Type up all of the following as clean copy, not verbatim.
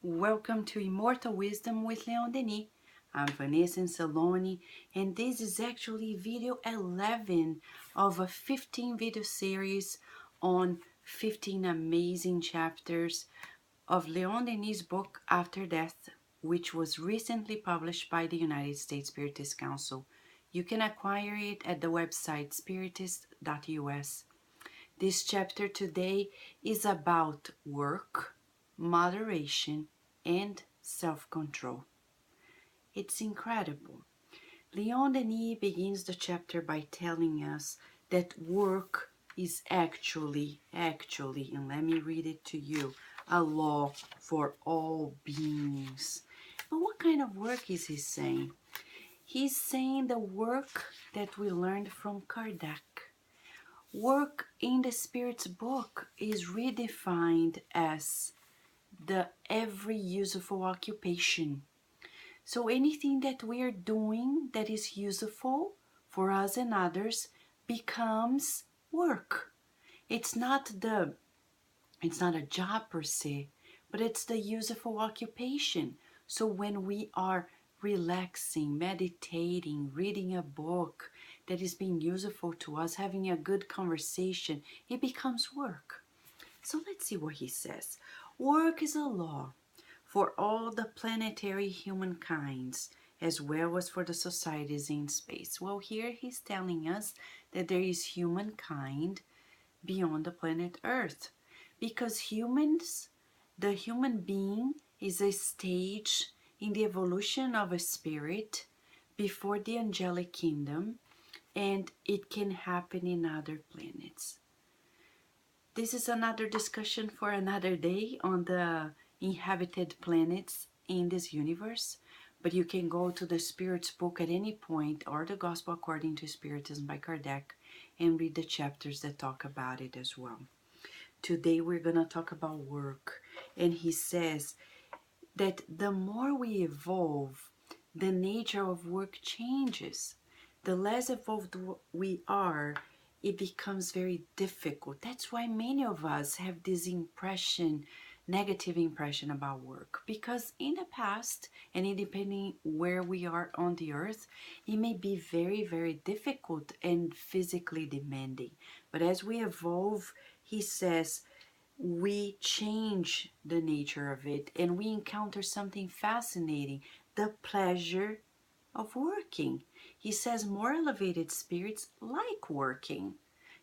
Welcome to Immortal Wisdom with Denis. I'm Vanessa Saloni, and this is actually video 11 of a 15 video series on 15 amazing chapters of Denis' book After Death, which was recently published by the United States Spiritist Council. You can acquire it at the website spiritist.us. This chapter today is about work, moderation, and self-control. It's incredible. Denis begins the chapter by telling us that work is actually, and let me read it to you, a law for all beings. But what kind of work is he saying? He's saying the work that we learned from Kardec. Work in the Spirit's book is redefined as the every useful occupation. So anything that we are doing that is useful for us and others becomes work. It's not a job per se, but it's the useful occupation. So when we are relaxing, meditating, reading a book that is being useful to us, having a good conversation, it becomes work. So let's see what he says. Work is a law for all the planetary humankinds, as well as for the societies in space. Well, here he's telling us that there is humankind beyond the planet Earth, because the human being is a stage in the evolution of a spirit before the angelic kingdom, and it can happen in other planets. This is another discussion for another day on the inhabited planets in this universe, but you can go to the Spirit's book at any point, or the Gospel According to Spiritism by Kardec, and read the chapters that talk about it as well. Today we're going to talk about work, and he says that the more we evolve, the nature of work changes. The less evolved we are, it becomes very difficult. That's why many of us have this negative impression about work, because in the past, and depending where we are on the earth, it may be very, very difficult and physically demanding. But as we evolve, he says, we change the nature of it, and we encounter something fascinating, the pleasure of working. He says more elevated spirits like working.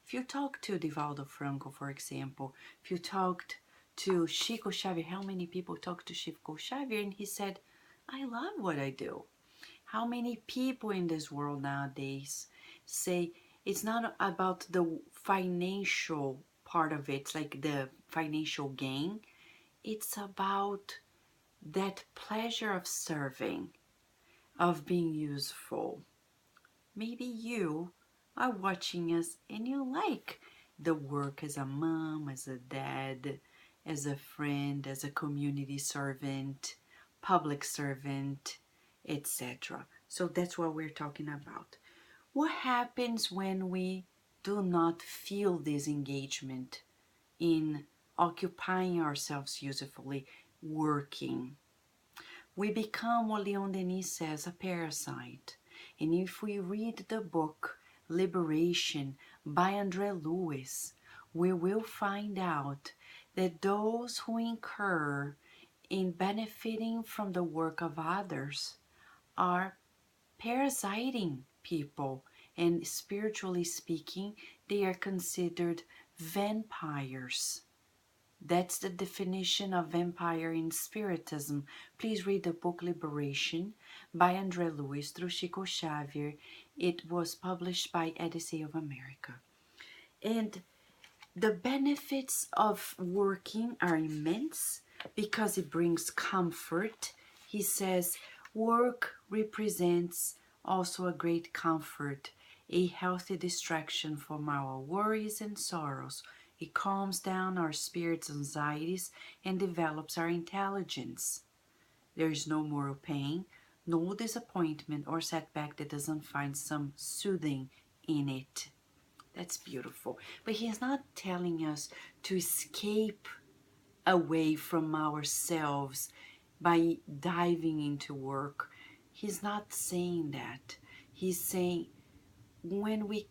If you talk to Divaldo Franco, for example, if you talked to Chico Xavier, how many people talk to Chico Xavier, and he said, I love what I do. How many people in this world nowadays say it's not about the financial part of it, like the financial gain. It's about that pleasure of serving, of being useful. Maybe you are watching us and you like the work as a mom, as a dad, as a friend, as a community servant, public servant, etc. So that's what we're talking about. What happens when we do not feel this engagement in occupying ourselves usefully, working? We become, what Denis says, a parasite. And if we read the book Liberation by André Lewis, we will find out that those who incur in benefiting from the work of others are parasiting people, and spiritually speaking, they are considered vampires. That's the definition of vampire in Spiritism. Please read the book Liberation by André Lewis through Chico Xavier. It was published by Odyssey of America. And the benefits of working are immense because it brings comfort. He says, work represents also a great comfort, a healthy distraction from our worries and sorrows. It calms down our spirit's anxieties and develops our intelligence. There is no moral pain, no disappointment or setback that doesn't find some soothing in it. That's beautiful. But he is not telling us to escape away from ourselves by diving into work. He's not saying that. He's saying when we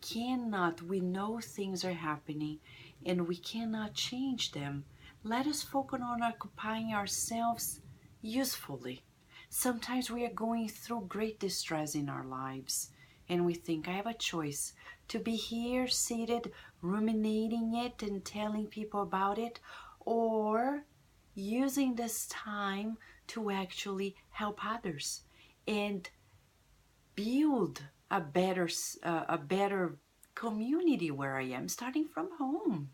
know things are happening and we cannot change them, let us focus on occupying ourselves usefully. Sometimes we are going through great distress in our lives and we think, I have a choice to be here seated ruminating it and telling people about it, or using this time to actually help others and build a better community where I am, starting from home,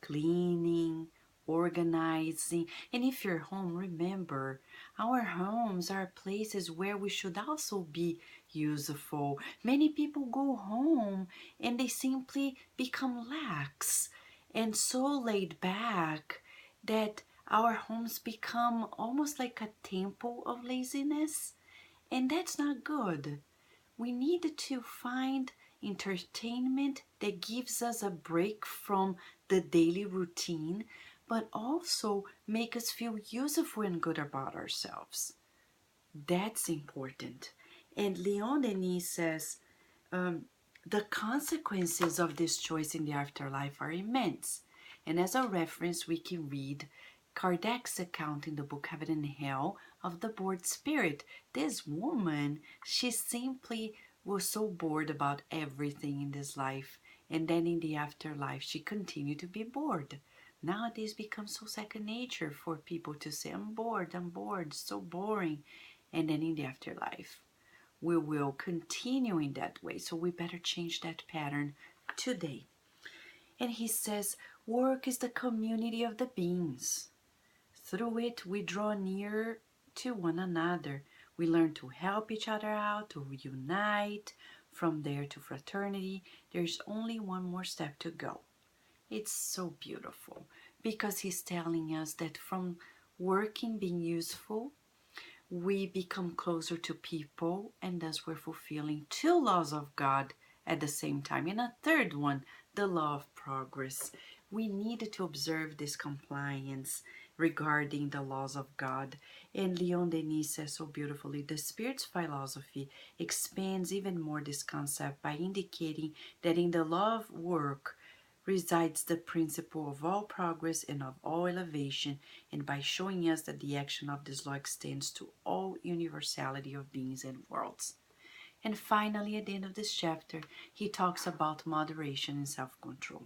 cleaning, organizing. And if you're home, remember, our homes are places where we should also be useful. Many people go home and they simply become lax and so laid back that our homes become almost like a temple of laziness, and that's not good. We need to find entertainment that gives us a break from the daily routine, but also make us feel useful and good about ourselves. That's important. And Leon Denis says, the consequences of this choice in the afterlife are immense. And as a reference, we can read Kardec's account in the book Heaven and Hell of the bored spirit. This woman, she simply was so bored about everything in this life. And then in the afterlife, she continued to be bored. Nowadays becomes so second nature for people to say, I'm bored, so boring. And then in the afterlife, we will continue in that way. So we better change that pattern today. And he says, work is the community of the beings. Through it, we draw near to one another. We learn to help each other out, to unite. From there to fraternity, there's only one more step to go. It's so beautiful because he's telling us that from working, being useful, we become closer to people, and thus we're fulfilling two laws of God at the same time. And a third one, the law of progress. We need to observe this compliance regarding the laws of God. And Leon Denis says so beautifully, the Spirit's philosophy expands even more this concept by indicating that in the law of work resides the principle of all progress and of all elevation, and by showing us that the action of this law extends to all universality of beings and worlds. And finally, at the end of this chapter, he talks about moderation and self-control.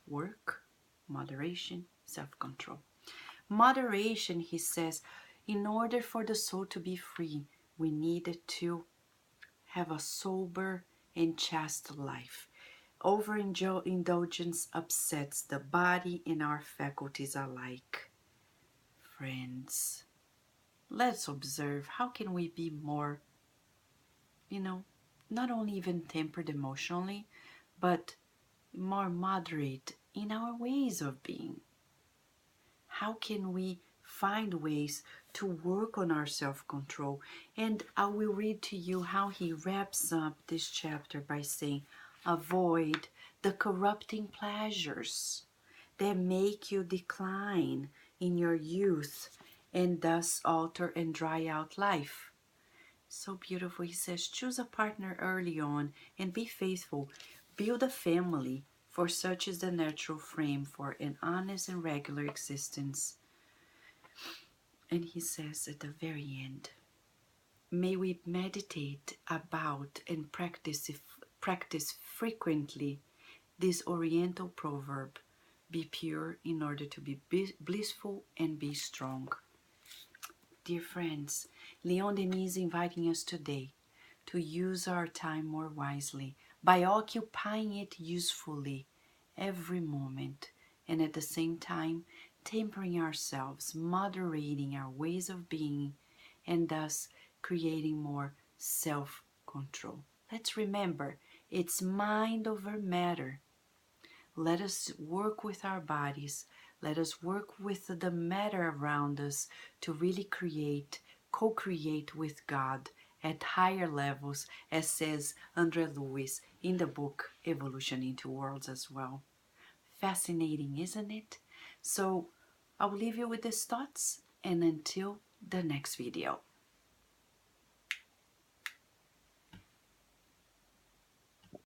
Work, moderation, self-control. Moderation, he says, in order for the soul to be free, we need to have a sober and chaste life. Overindulgence upsets the body and our faculties alike. Friends, let's observe how can we be more, not only even tempered emotionally, but more moderate in our ways of being. How can we find ways to work on our self-control? And I will read to you how he wraps up this chapter by saying, avoid the corrupting pleasures that make you decline in your youth and thus alter and dry out life. So beautiful. He says, choose a partner early on and be faithful. Build a family, for such is the natural frame for an honest and regular existence. And he says at the very end, may we meditate about and practice frequently this oriental proverb, be pure in order to be blissful and be strong. Dear friends, Leon Denis is inviting us today to use our time more wisely by occupying it usefully every moment, and at the same time tempering ourselves, moderating our ways of being, and thus creating more self-control. Let's remember, it's mind over matter. Let us work with our bodies. Let us work with the matter around us to really co-create with God at higher levels, as says Andre Lewis in the book Evolution into Worlds as well. Fascinating, isn't it? So I'll leave you with these thoughts, and until the next video.